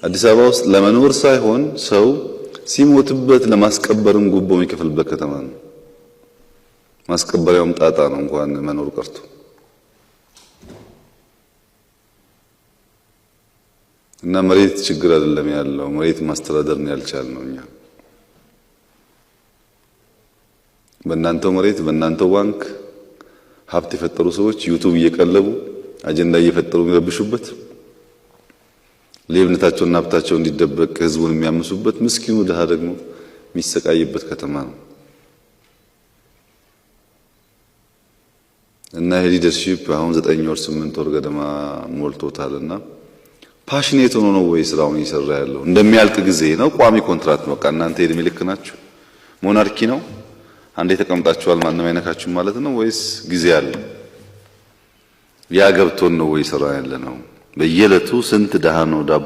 አዲስ አበባ ውስጥ ለመኖር ሳይሆን ሰው ሲሞትበት ለማስቀበርም ጉቦ የሚከፍልበት ከተማ ነው። ማስቀበሪያውም ጣጣ ነው እንኳን መኖር ቀርቶ። እና መሬት ችግር አይደለም ያለው፣ መሬት ማስተዳደር ነው ያልቻልነው እኛ። በእናንተው መሬት በእናንተው ባንክ ሀብት የፈጠሩ ሰዎች ዩቲዩብ እየቀለቡ አጀንዳ እየፈጠሩ የሚረብሹበት፣ ሌብነታቸውና ሀብታቸው እንዲደበቅ ህዝቡን የሚያምሱበት፣ ምስኪኑ ድሃ ደግሞ የሚሰቃይበት ከተማ ነው። እና ሊደርሺፕ አሁን 9 ወር 8 ወር ገደማ ሞልቶታልና ፓሽኔት ሆኖ ነው ወይ ስራውን እየሰራ ያለው? እንደሚያልቅ ጊዜ ነው? ቋሚ ኮንትራክት ነው? በቃ እናንተ የእድሜ ልክ ናችሁ? ሞናርኪ ነው? አንዴ ተቀምጣችኋል ማንም አይነካችሁም ማለት ነው ወይስ ጊዜ አለ? ያ ገብቶን ነው ወይ ስራ ያለ ነው? በየዕለቱ ስንት ድሃ ነው ዳቦ